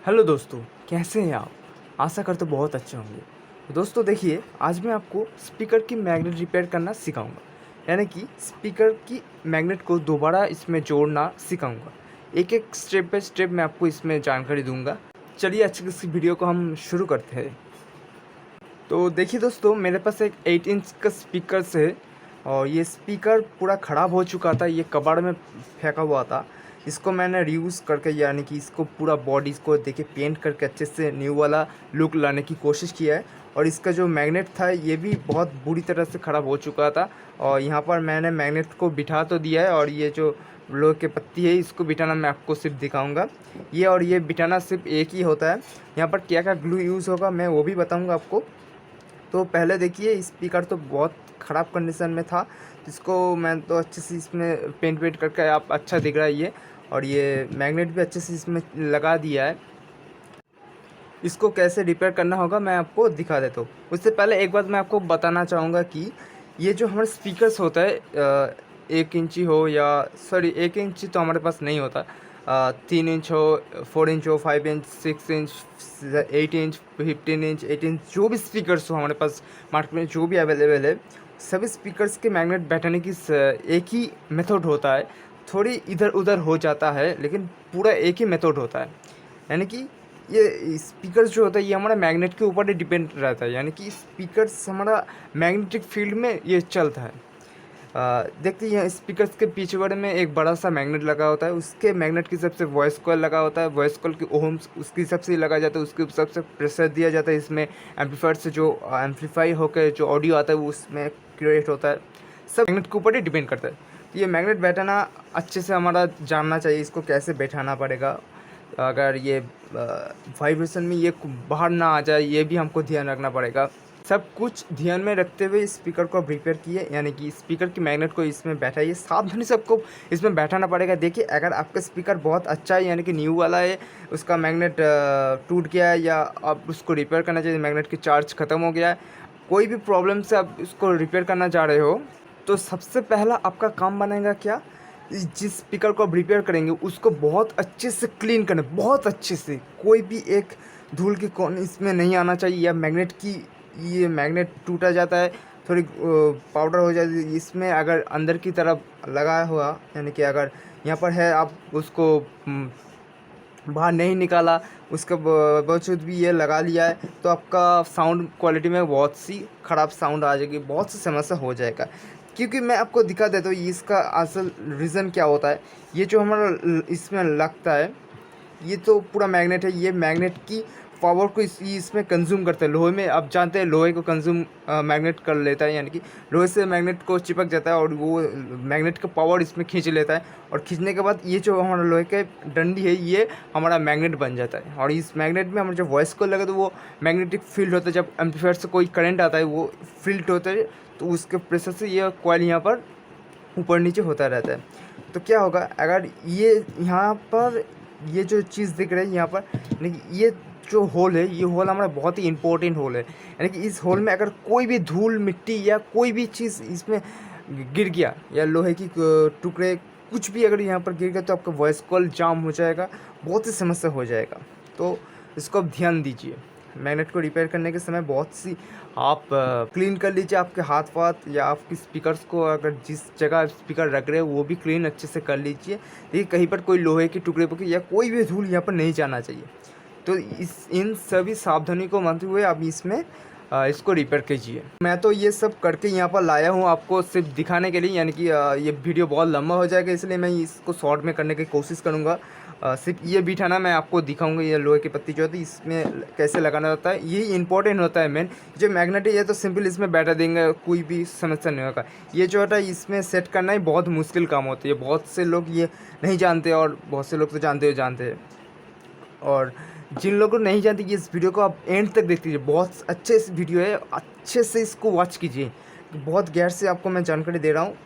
Hello दोस्तों, कैसे हैं आप। आशा करते बहुत अच्छे होंगे। तो दोस्तों देखिए, आज मैं आपको स्पीकर की मैग्नेट रिपेयर करना सिखाऊंगा, यानी कि स्पीकर की मैग्नेट को दोबारा इसमें जोड़ना सिखाऊंगा। एक एक स्टेप बाय स्टेप मैं आपको इसमें जानकारी दूंगा। चलिए अच्छे से वीडियो को हम शुरू करते हैं। तो देखिए दोस्तों, मेरे पास एक 8 इंच का स्पीकर है और ये स्पीकर पूरा ख़राब हो चुका था। ये कबाड़ में फेंका हुआ था। इसको मैंने रीयूज़ करके, यानी कि इसको पूरा बॉडी को देखिए पेंट करके अच्छे से न्यू वाला लुक लाने की कोशिश किया है। और इसका जो मैग्नेट था ये भी बहुत बुरी तरह से ख़राब हो चुका था। और यहाँ पर मैंने मैग्नेट को बिठा तो दिया है, और ये जो लोहे की पत्ती है इसको बिठाना मैं आपको सिर्फ दिखाऊंगा। ये बिठाना सिर्फ एक ही होता है। यहाँ पर क्या क्या ग्लू यूज़ होगा मैं वो भी बताऊँगा आपको। तो पहले देखिए, स्पीकर तो बहुत ख़राब कंडीशन में था, इसको मैं तो अच्छे से इसमें पेंट वेंट करके आप अच्छा दिख रहा है ये। और ये मैग्नेट भी अच्छे से इसमें लगा दिया है। इसको कैसे रिपेयर करना होगा मैं आपको दिखा देता हूँ। उससे पहले एक बात मैं आपको बताना चाहूँगा कि ये जो हमारे स्पीकर्स होता है, 1 इंची हो या सॉरी 1 इंची तो हमारे पास नहीं होता, 3 इंच हो, 4 इंच हो, 5 inch, 6 inch, 8 inch, 15 inch, 8 inch, जो भी स्पीकर्स हो हमारे पास मार्केट में जो भी अवेलेबल है, सभी स्पीकर्स के मैग्नेट बैठाने की एक ही मेथड होता है। थोड़ी इधर उधर हो जाता है लेकिन पूरा एक ही मेथड होता है। यानी कि ये स्पीकर जो होता है ये हमारा मैग्नेट के ऊपर ही डिपेंड रहता है, यानी कि स्पीकर्स हमारा मैग्नेटिक फील्ड में ये चलता है। देखते हैं स्पीकर्स के पीछे में एक बड़ा सा मैग्नेट लगा होता है। उसके मैग्नेट की हिसाब से वॉइस कॉइल लगा होता है। वॉइस कॉइल की ओम्स उसके हिसाब से लगा जाता है। उसके हिसाब से प्रेशर दिया जाता है। इसमें एम्पलीफायर से जो एम्पलीफाई होकर जो ऑडियो आता है वो उसमें क्रिएट होता है। सब मैग्नेट के ऊपर ही डिपेंड करता है। तो ये मैग्नेट बैठाना अच्छे से हमारा जानना चाहिए, इसको कैसे बैठाना पड़ेगा। अगर ये वाइब्रेशन में ये बाहर ना आ जाए ये भी हमको ध्यान रखना पड़ेगा। सब कुछ ध्यान में रखते हुए स्पीकर को रिपेयर किए, यानी कि स्पीकर की मैग्नेट को इसमें बैठाइए। सावधानी से आपको इसमें बैठाना पड़ेगा। देखिए, अगर आपका स्पीकर बहुत अच्छा है, यानी कि न्यू वाला है, उसका मैग्नेट टूट गया है या आप उसको रिपेयर करना चाहिए, मैग्नेट की चार्ज ख़त्म हो गया है, कोई भी प्रॉब्लम से आप उसको रिपेयर करना चाह रहे हो, तो सबसे पहला आपका काम बनेगा क्या, जिस स्पीकर को आप रिपेयर करेंगे उसको बहुत अच्छे से क्लीन करना, बहुत अच्छे से। कोई भी एक धूल की कौन इसमें नहीं आना चाहिए, या मैग्नेट की ये मैग्नेट टूटा जाता है, थोड़ी पाउडर हो जाती है इसमें, अगर अंदर की तरफ लगाया हुआ, यानी कि अगर यहाँ पर है आप उसको बाहर नहीं निकाला, उसका बावजूद भी ये लगा लिया है, तो आपका साउंड क्वालिटी में बहुत सी ख़राब साउंड आ जाएगी, बहुत सी समस्या हो जाएगा। क्योंकि मैं आपको दिखा देता हूँ इसका असल रीज़न क्या होता है। ये जो हमारा इसमें लगता है, ये तो पूरा मैग्नेट है, ये मैग्नेट की पावर को इसमें कंज्यूम करता है। लोहे में आप जानते हैं लोहे को कंज्यूम मैग्नेट कर लेता है, यानी कि लोहे से मैग्नेट को चिपक जाता है और वो मैग्नेट का पावर इसमें खींच लेता है। और खींचने के बाद ये जो हमारा लोहे के डंडी है ये हमारा मैग्नेट बन जाता है। और इस मैग्नेट में हमारा जब वॉइस को लगे तो वो मैग्नेटिक फील्ड होता है। जब एम्पलीफायर से कोई करंट आता है वो फील्ड होता है, तो उसके प्रेशर से ये कॉइल यहाँ पर ऊपर नीचे होता रहता है। तो क्या होगा, अगर ये यहाँ पर ये जो चीज़ दिख रही है यहाँ पर, यानी ये जो होल है, ये होल हमारा बहुत ही इम्पोर्टेंट होल है। यानी कि इस होल में अगर कोई भी धूल मिट्टी या कोई भी चीज़ इसमें गिर गया, या लोहे की टुकड़े कुछ भी अगर यहाँ पर गिर गया, तो आपका वॉइस कॉल जाम हो जाएगा, बहुत ही समस्या हो जाएगा। तो इसको आप ध्यान दीजिए। मैग्नेट को रिपेयर करने के समय बहुत सी आप क्लीन कर लीजिए आपके हाथ वाथ, या आपकी स्पीकर्स को अगर जिस जगह स्पीकर रख रहे हो वो भी क्लीन अच्छे से कर लीजिए। देखिए, कहीं पर कोई लोहे के टुकड़े पर या कोई भी धूल यहाँ पर नहीं जाना चाहिए। तो इन सभी सावधानी को मानते हुए आप इसमें इसको रिपेयर कीजिए। मैं तो ये सब करके यहाँ पर लाया हूँ आपको सिर्फ दिखाने के लिए, यानी कि ये वीडियो बहुत लंबा हो जाएगा, इसलिए मैं इसको शॉर्ट में करने की कोशिश करूँगा। सिर्फ ये बिठाना मैं आपको दिखाऊंगा, ये लोहे की पत्ती जो होती है इसमें कैसे लगाना होता है, यही इंपॉर्टेंट होता है मेन। जो मैग्नेट है ये तो सिंपल इसमें बैठा देंगे, कोई भी समस्या नहीं होगा। ये जो होता है इसमें सेट करना ही बहुत मुश्किल काम होती है। बहुत से लोग ये नहीं जानते, और बहुत से लोग तो जानते हैं। और जिन लोगों को नहीं जानते, ये इस वीडियो को आप एंड तक देख लीजिए, बहुत अच्छे इस वीडियो है, अच्छे से इसको वॉच कीजिए। बहुत गैर से आपको मैं जानकारी दे रहा हूँ।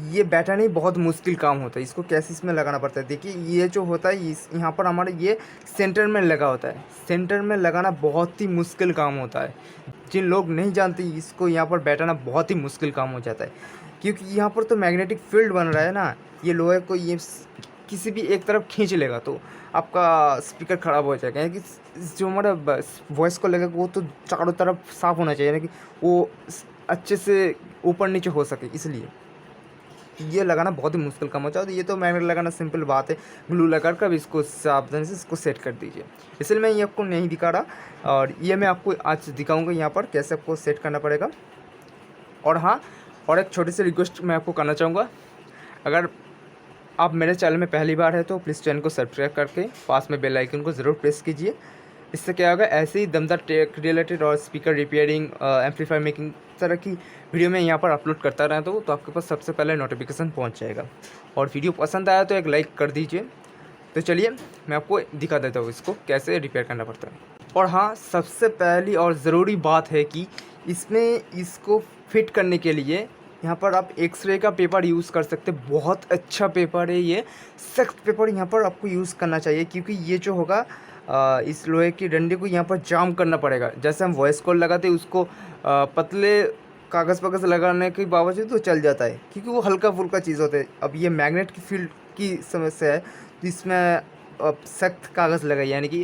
ये बैठा नहीं बहुत मुश्किल काम होता है, इसको कैसे इसमें लगाना पड़ता है। देखिए, ये जो होता है इस यहाँ पर हमारे ये सेंटर में लगा होता है। सेंटर में लगाना बहुत ही मुश्किल काम होता है। जिन लोग नहीं जानते इसको यहाँ पर बैठाना बहुत ही मुश्किल काम हो जाता है, क्योंकि यहाँ पर तो मैग्नेटिक फील्ड बन रहा है ना। ये लोहे को ये किसी भी एक तरफ खींच लेगा तो आपका स्पीकर ख़राब हो जाएगा। यानी कि जो हमारा वॉइस को लगेगा वो तो चारों तरफ साफ़ होना चाहिए, यानी कि वो अच्छे से ऊपर नीचे हो सके, इसलिए ये लगाना बहुत ही मुश्किल काम होता है। तो ये तो मैग्नेट लगाना सिंपल बात है, ग्लू लगा कर इसको सावधानी से इसको सेट कर दीजिए। इसलिए मैं ये आपको नहीं दिखा रहा और ये मैं आपको आज दिखाऊंगा यहाँ पर कैसे आपको सेट करना पड़ेगा। और हाँ, और एक छोटी सी रिक्वेस्ट मैं आपको करना चाहूँगा, अगर आप मेरे चैनल में पहली बार है तो प्लीज़ चैनल को सब्सक्राइब करके पास में बेल आइकन को ज़रूर प्रेस कीजिए। इससे क्या होगा, ऐसे ही दमदार टेक रिलेटेड और स्पीकर रिपेयरिंग, एम्पलीफायर मेकिंग तरह की वीडियो मैं यहाँ पर अपलोड करता रहता हूँ, तो आपके पास सबसे पहले नोटिफिकेशन पहुँच जाएगा। और वीडियो पसंद आया तो एक लाइक कर दीजिए। तो चलिए मैं आपको दिखा देता हूँ इसको कैसे रिपेयर करना पड़ता है। और हाँ, सबसे पहली और ज़रूरी बात है कि इसमें इसको फिट करने के लिए यहाँ पर आप एक्सरे का पेपर यूज़ कर सकते हैं। बहुत अच्छा पेपर है ये, सख्त पेपर यहाँ पर आपको यूज़ करना चाहिए, क्योंकि ये जो होगा इस लोहे की डंडे को यहाँ पर जाम करना पड़ेगा। जैसे हम वॉइस कॉल लगाते हैं उसको पतले कागज़ पगज़ लगाने के बावजूद तो चल जाता है, क्योंकि वो हल्का फुल्का चीज़ होता है। अब ये मैग्नेट की फील्ड की समस्या है, तो इसमें सख्त कागज़ लगाइए, यानी कि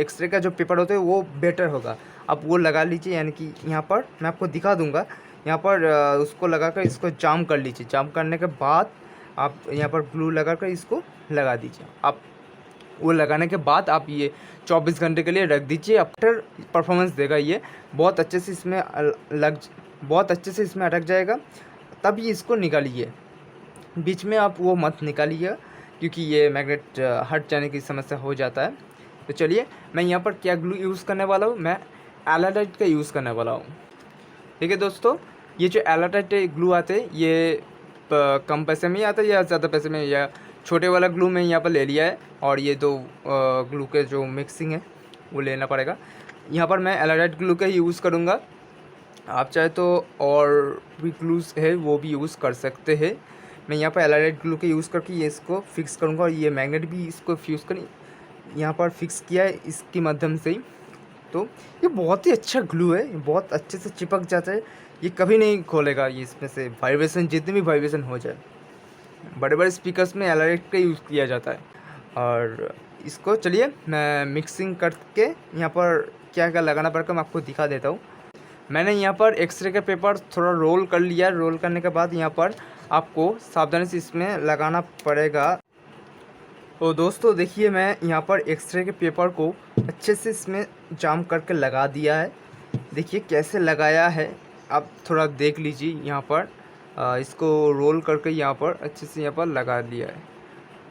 एक्सरे का जो पेपर होता है वो बेटर होगा। आप वो लगा लीजिए, यानी कि यहाँ पर मैं आपको दिखा दूँगा। यहाँ पर उसको लगाकर इसको जाम कर लीजिए। जाम करने के बाद आप यहाँ पर ग्लू लगाकर इसको लगा दीजिए। आप वो लगाने के बाद आप ये 24 घंटे के लिए रख दीजिए। आफ्टर परफॉर्मेंस देगा ये, बहुत अच्छे से इसमें बहुत अच्छे से इसमें अटक जाएगा। तभी इसको निकालिए, बीच में आप वो मत निकालिए, क्योंकि ये मैग्नेट हट जाने की समस्या हो जाता है। तो चलिए मैं यहाँ पर क्या ग्लू यूज़ करने वाला हूँ, मैं एलाटाइट का यूज़ करने वाला हूँ। ठीक है दोस्तों, ये जो एलाटाइट ग्लू आते हैं ये कम पैसे में ही आता है या ज़्यादा पैसे में, या छोटे वाला ग्लू मैं यहाँ पर ले लिया है, और ये दो ग्लू के जो मिक्सिंग है वो लेना पड़ेगा। यहाँ पर मैं एलाटाइट ग्लू का ही यूज़ करूँगा। आप चाहे तो और भी ग्लूज है वो भी यूज़ कर सकते हैं। मैं यहाँ पर एलाटाइट ग्लू के यूज़ करके ये इसको फिक्स करूँगा, और ये मैग्नेट भी इसको फ्यूज़ कर यहाँ पर फिक्स किया है इसके माध्यम से ही। तो ये बहुत ही अच्छा ग्लू है, बहुत अच्छे से चिपक जाता है, ये कभी नहीं खोलेगा। ये इसमें से वाइब्रेशन, जितनी भी वाइब्रेशन हो जाए, बड़े बड़े स्पीकर्स में एलाटाइट का यूज़ किया जाता है। और इसको चलिए मैं मिक्सिंग करके यहाँ पर क्या क्या लगाना पड़ेगा मैं आपको दिखा देता हूँ। मैंने यहाँ पर एक्सरे का पेपर थोड़ा रोल कर लिया। रोल करने के बाद यहाँ पर आपको सावधानी से इसमें लगाना पड़ेगा। तो दोस्तों देखिए, मैं यहाँ पर एक्सरे के पेपर को अच्छे से इसमें जाम करके लगा दिया है। देखिए कैसे लगाया है, आप थोड़ा देख लीजिए। यहाँ पर इसको रोल करके यहाँ पर अच्छे से यहाँ पर लगा दिया है।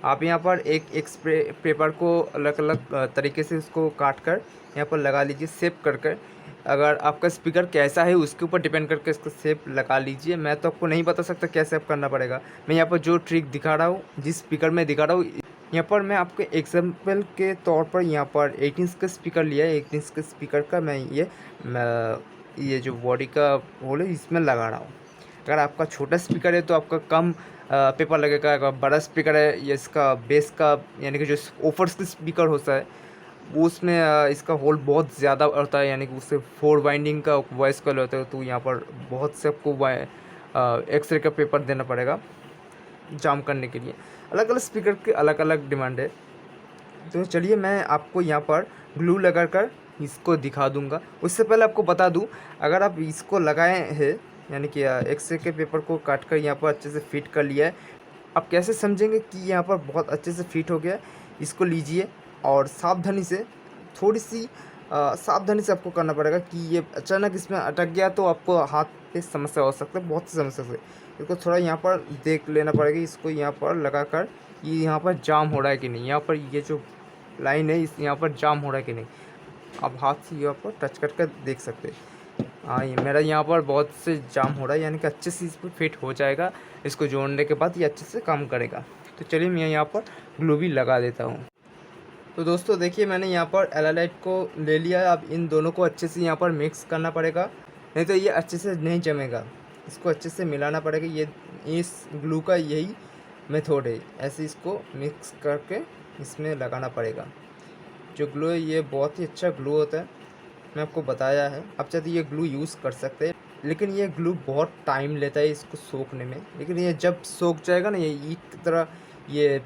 आप यहाँ पर एक एक्सरे पेपर को अलग अलग तरीके से इसको काट कर यहाँ पर लगा लीजिए, सेप कर कर। अगर आपका स्पीकर कैसा है उसके ऊपर डिपेंड करके इसको सेप लगा लीजिए। मैं तो आपको नहीं बता सकता क्या सेप करना पड़ेगा। मैं यहाँ पर जो ट्रिक दिखा रहा हूँ, जिस स्पीकर में दिखा रहा हूँ, यहाँ पर मैं आपके एग्जाम्पल के तौर पर यहाँ पर 8 इंच का स्पीकर लिया है। 8 इंच के स्पीकर का मैं ये जो बॉडी का होल है इसमें लगा रहा हूँ। अगर आपका छोटा स्पीकर है तो आपका कम पेपर लगेगा। अगर बड़ा स्पीकर है या इसका बेस का, यानी कि जो ऑफर्स का स्पीकर होता है वो उसमें इसका होल बहुत ज़्यादा होता है, यानी कि उससे 4 वाइंडिंग का वॉइस कॉल होता है। तो यहाँ पर बहुत से आपको एक्सरे का पेपर देना पड़ेगा जाम करने के लिए। अलग अलग स्पीकर के अलग अलग डिमांड है। तो चलिए मैं आपको यहाँ पर ग्लू लगा कर इसको दिखा दूँगा। उससे पहले आपको बता दूँ, अगर आप इसको लगाए हैं, यानी कि एक्सरे के पेपर को काट कर यहाँ पर अच्छे से फिट कर लिया है, आप कैसे समझेंगे कि यहाँ पर बहुत अच्छे से फिट हो गया है। इसको लीजिए और सावधानी से, थोड़ी सी सावधानी से आपको करना पड़ेगा कि ये अचानक इसमें अटक गया तो आपको हाथ पे समस्या हो सकता है, बहुत सी समस्या से। इसको थोड़ा यहाँ पर देख लेना पड़ेगा। इसको यहाँ पर लगा कर ये यहाँ पर जाम हो रहा है कि नहीं, यहाँ पर ये जो लाइन है इस यहाँ पर जाम हो रहा है कि नहीं, आप हाथ से यहाँ पर टच करके देख सकते हैं। हाँ, ये मेरा यहाँ पर बहुत से जाम हो रहा है, यानी कि अच्छे से इस पर फिट हो जाएगा। इसको जोड़ने के बाद ये अच्छे से काम करेगा। तो चलिए मैं यहाँ पर ग्लू भी लगा देता हूँ। तो दोस्तों देखिए, मैंने यहाँ पर एलाटाइट को ले लिया है। अब इन दोनों को अच्छे से यहाँ पर मिक्स करना पड़ेगा, नहीं तो ये अच्छे से नहीं जमेगा। इसको अच्छे से मिलाना पड़ेगा। ये इस ग्लू का यही मेथड है, ऐसे इसको मिक्स करके इसमें लगाना पड़ेगा। जो ग्लू है ये बहुत ही अच्छा ग्लू होता है, मैं आपको बताया है। आप चाहते ये ग्लू यूज़ कर सकते हैं, लेकिन ये ग्लू बहुत टाइम लेता है इसको सोखने में। लेकिन ये जब सोख जाएगा ना, ये ईट की तरह ये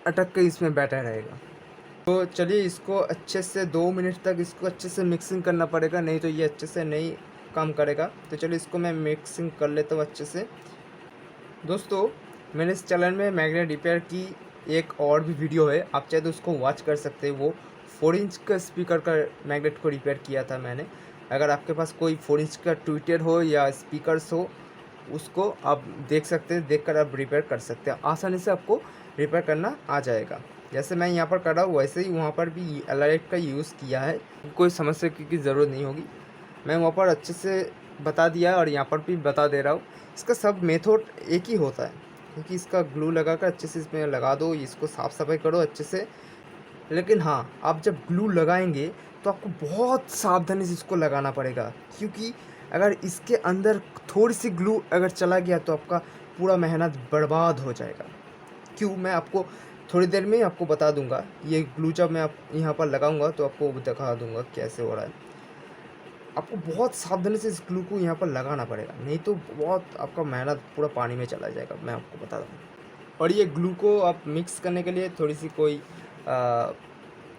अटक के इसमें बैठा रहेगा। तो चलिए इसको अच्छे से 2 मिनट तक इसको अच्छे से मिक्सिंग करना पड़ेगा, नहीं तो ये अच्छे से नहीं काम करेगा। तो चलिए इसको मैं मिक्सिंग कर लेता हूँ अच्छे से। दोस्तों मैंने इस चैनल में मैग्नेट रिपेयर की एक और भी वीडियो है, आप चाहे तो उसको वॉच कर सकते हैं। वो 4 इंच का स्पीकर का मैग्नेट को रिपेयर किया था मैंने। अगर आपके पास कोई 4 इंच का ट्विटर हो या स्पीकर्स हो, उसको आप देख सकते हैं, देखकर आप रिपेयर कर सकते हैं। आसानी से आपको रिपेयर करना आ जाएगा। जैसे मैं यहाँ पर कर रहा हूँ वैसे ही वहाँ पर भी एलाइट का यूज़ किया है, कोई समस्या की ज़रूरत नहीं होगी। मैं वहाँ पर अच्छे से बता दिया है और यहाँ पर भी बता दे रहा हूँ। इसका सब मेथड एक ही होता है, क्योंकि इसका ग्लू लगा कर अच्छे से इसमें लगा दो, इसको साफ़ सफाई करो अच्छे से। लेकिन हाँ, आप जब ग्लू लगाएंगे तो आपको बहुत सावधानी से इसको लगाना पड़ेगा, क्योंकि अगर इसके अंदर थोड़ी सी ग्लू अगर चला गया तो आपका पूरा मेहनत बर्बाद हो जाएगा। क्यों, मैं आपको थोड़ी देर में ही आपको बता दूंगा। ये ग्लू जब मैं आप यहाँ पर लगाऊंगा तो आपको दिखा दूंगा कैसे हो रहा है। आपको बहुत सावधानी से इस ग्लू को यहाँ पर लगाना पड़ेगा, नहीं तो बहुत आपका मेहनत पूरा पानी में चला जाएगा, मैं आपको बता दूँ। और ये ग्लू को आप मिक्स करने के लिए थोड़ी सी कोई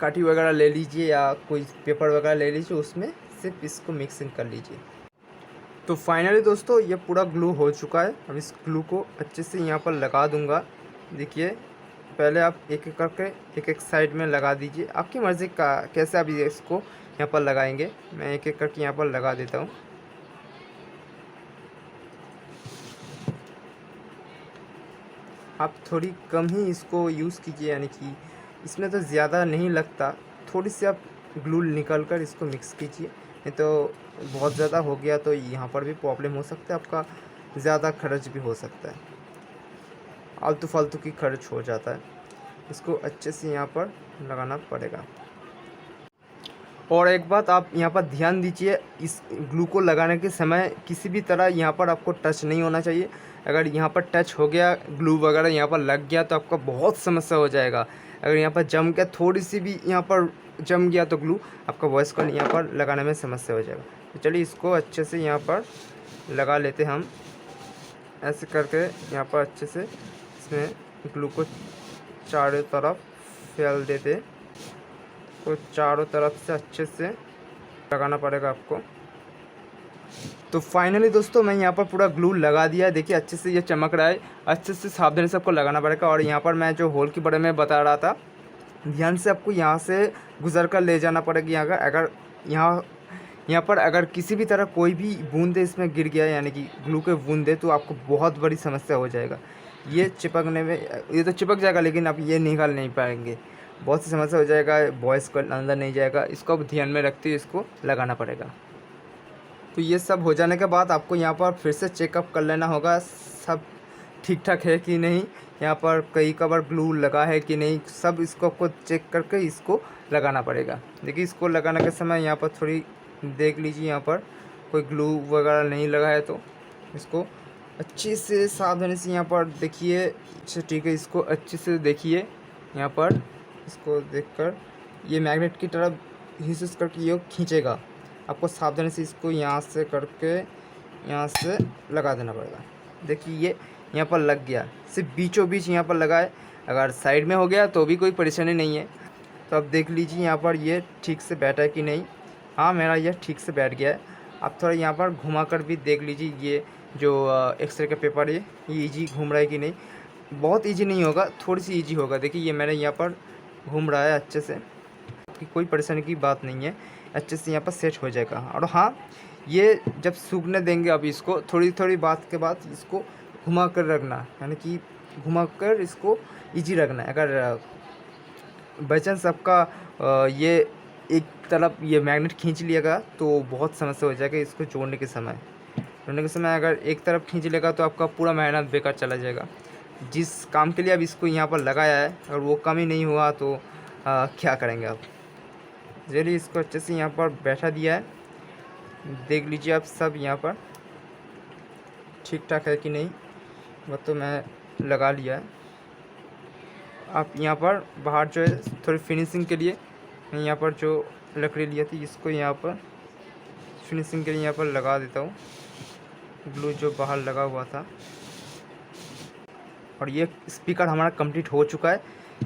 काठी वगैरह ले लीजिए या कोई पेपर वगैरह ले लीजिए, उसमें सिर्फ इसको मिक्सिंग कर लीजिए। तो फाइनली दोस्तों ये पूरा ग्लू हो चुका है। अब इस ग्लू को अच्छे से यहाँ पर लगा दूंगा। देखिए, पहले आप एक एक करके एक एक साइड में लगा दीजिए, आपकी मर्ज़ी का कैसे आप इसको यहाँ पर लगाएंगे। मैं एक एक करके यहाँ पर लगा देता हूँ। आप थोड़ी कम ही इसको यूज़ कीजिए, यानी कि इसमें तो ज़्यादा नहीं लगता। थोड़ी सी आप ग्लू निकल कर इसको मिक्स कीजिए, नहीं तो बहुत ज़्यादा हो गया तो यहाँ पर भी प्रॉब्लम हो सकता है, आपका ज़्यादा खर्च भी हो सकता है, आलतू फालतू की खर्च हो जाता है। इसको अच्छे से यहाँ पर लगाना पड़ेगा। और एक बात आप यहाँ पर ध्यान दीजिए, इस ग्लू को लगाने के समय किसी भी तरह यहाँ पर आपको टच नहीं होना चाहिए। अगर यहाँ पर टच हो गया, ग्लू वगैरह यहाँ पर लग गया तो आपका बहुत समस्या हो जाएगा। अगर यहाँ पर जम गया, थोड़ी सी भी यहाँ पर जम गया तो ग्लू, आपका वॉइस कॉल यहाँ पर लगाने में समस्या हो जाएगा। तो चलिए इसको अच्छे से यहाँ पर लगा लेते हम, ऐसे करके यहाँ पर अच्छे से इसमें ग्लू को चारों तरफ फैल देते। तो चारों तरफ से अच्छे से लगाना पड़ेगा आपको। तो फाइनली दोस्तों मैं यहाँ पर पूरा ग्लू लगा दिया है। देखिए अच्छे से ये चमक रहा है, अच्छे से सावधानी से आपको लगाना पड़ेगा। और यहाँ पर मैं जो होल के बारे में बता रहा था, ध्यान से आपको यहाँ से गुजर कर ले जाना पड़ेगा। यहाँ का अगर यहाँ पर अगर किसी भी तरह कोई भी बूंदे इसमें गिर गया, यानी कि ग्लू के बूंदे, तो आपको बहुत बड़ी समस्या हो जाएगा। ये चिपकने में, ये तो चिपक जाएगा लेकिन आप ये निकाल नहीं पाएंगे, बहुत सी समस्या हो जाएगा, वॉइस को अंदर नहीं जाएगा। इसको अब ध्यान में रखते हुए इसको लगाना पड़ेगा। तो ये सब हो जाने के बाद आपको यहाँ पर फिर से चेकअप कर लेना होगा, सब ठीक ठाक है कि नहीं, यहाँ पर कहीं कवर ग्लू लगा है कि नहीं, सब इसको आपको चेक करके इसको लगाना पड़ेगा। देखिए इसको लगाने के समय यहाँ पर थोड़ी देख लीजिए, यहाँ पर कोई ग्लू वगैरह नहीं लगा है तो इसको अच्छे से सावधानी से यहाँ पर देखिए। अच्छा ठीक है, इसको अच्छे से देखिए। यहाँ पर इसको देखकर ये मैग्नेट की तरफ हिस्स करके ये खींचेगा, आपको सावधानी से इसको यहाँ से करके यहाँ से लगा देना पड़ेगा। देखिए ये यहाँ पर लग गया, सिर्फ बीचों बीच यहाँ पर लगा है। अगर साइड में हो गया तो भी कोई परेशानी नहीं है। तो अब देख लीजिए यहाँ पर ये ठीक से बैठा है कि नहीं। हाँ, मेरा यह ठीक से बैठ गया है। आप थोड़ा यहाँ पर घुमा कर भी देख लीजिए, ये जो एक्सरे का पेपर है ये ईजी घूम रहा है कि नहीं। बहुत ईजी नहीं होगा, थोड़ी सी ईजी होगा। देखिए ये मैंने यहाँ पर घूम रहा है अच्छे से, कि कोई परेशानी की बात नहीं है, अच्छे से यहाँ पर सेट हो जाएगा। और हाँ, ये जब सूखने देंगे अब इसको थोड़ी थोड़ी बात के बाद इसको घुमा कर रखना, यानी कि घुमा कर इसको ईजी रखना है। अगर बाई चांस आपका ये एक तरफ ये मैग्नेट खींच लिएगा तो बहुत समस्या हो जाएगा। इसको जोड़ने के समय अगर एक तरफ खींच लेगा तो आपका पूरा मेहनत बेकार चला जाएगा। जिस काम के लिए अब इसको यहाँ पर लगाया है, अगर वो काम ही नहीं हुआ तो क्या करेंगे आप। चलिए इसको अच्छे से यहाँ पर बैठा दिया है, देख लीजिए आप सब यहाँ पर ठीक ठाक है कि नहीं। वो तो मैं लगा लिया है। आप यहाँ पर बाहर जो है थोड़ी फिनिशिंग के लिए मैं यहाँ पर जो लकड़ी लिया थी इसको यहाँ पर फिनिशिंग के लिए यहाँ पर लगा देता हूँ, ग्लू जो बाहर लगा हुआ था। और ये स्पीकर हमारा कंप्लीट हो चुका है।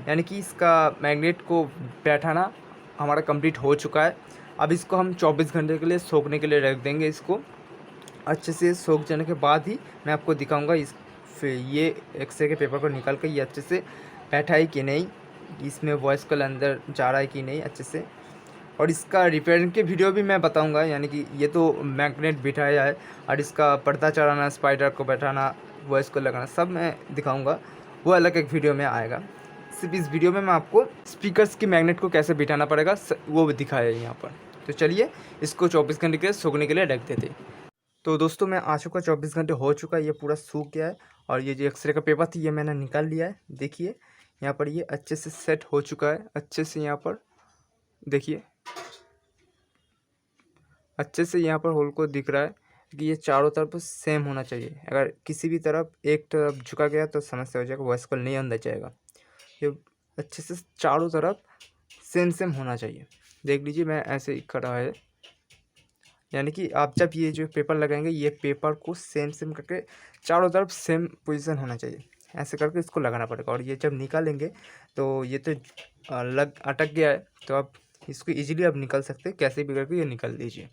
यानी कि इसका मैग्नेट को बैठाना हमारा कंप्लीट हो चुका है। अब इसको हम 24 घंटे के लिए सोखने के लिए रख देंगे। इसको अच्छे से सोख जाने के बाद ही मैं आपको दिखाऊंगा इस फिर ये एक्सरे के पेपर को निकाल कर ये अच्छे से बैठा है कि नहीं, इसमें वॉइस कॉल अंदर जा रहा है कि नहीं अच्छे से। और इसका रिपेयरिंग की वीडियो भी मैं बताऊंगा, यानी कि ये तो मैग्नेट बिठाया है और इसका पर्दा चढ़ाना, स्पाइडर को बैठाना, वॉइस को लगाना सब मैं दिखाऊंगा, वो अलग एक वीडियो में आएगा। सिर्फ इस वीडियो में मैं आपको स्पीकर्स की मैग्नेट को कैसे बिठाना पड़ेगा वो दिखाया है यहाँ पर। तो चलिए इसको 24 घंटे के लिए सूखने के लिए रख देते। तो दोस्तों मैं आ चुका, 24 घंटे हो चुका है, ये पूरा सूख गया है। और ये जो एक्सरे का पेपर थी ये मैंने निकाल लिया है। देखिए यहाँ पर ये अच्छे से सेट हो चुका है, अच्छे से यहाँ पर देखिए अच्छे से यहाँ पर होल को दिख रहा है कि ये चारों तरफ सेम होना चाहिए। अगर किसी भी तरफ एक तरफ झुका गया तो समस्या हो जाएगा, वॉइस कॉल नहीं अंदर जाएगा। ये अच्छे से चारों तरफ सेम सेम होना चाहिए। देख लीजिए मैं ऐसे ही खड़ा है, यानी कि आप जब ये जो पेपर लगाएंगे ये पेपर को सेम सेम करके चारों तरफ सेम पोजीशन होना चाहिए, ऐसे करके इसको लगाना पड़ेगा। और ये जब निकालेंगे तो ये तो लग अटक गया है, तो आप इसको इजीली आप निकल सकते हैं, कैसे भी करके ये निकल दीजिए।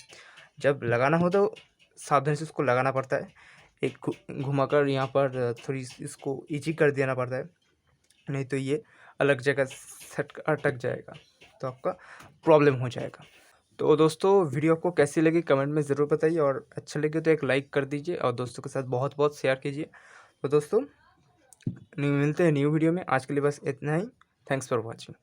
जब लगाना हो तो सावधानी से उसको लगाना पड़ता है, एक घुमाकर यहाँ पर थोड़ी इसको ईजी कर देना पड़ता है, नहीं तो ये अलग जगह सट अटक जाएगा तो आपका प्रॉब्लम हो जाएगा। तो दोस्तों वीडियो आपको कैसी लगी कमेंट में ज़रूर बताइए, और अच्छा लगे तो एक लाइक कर दीजिए और दोस्तों के साथ बहुत बहुत शेयर कीजिए। तो दोस्तों मिलते हैं न्यू वीडियो में, आज के लिए बस इतना ही। Thanks for watching.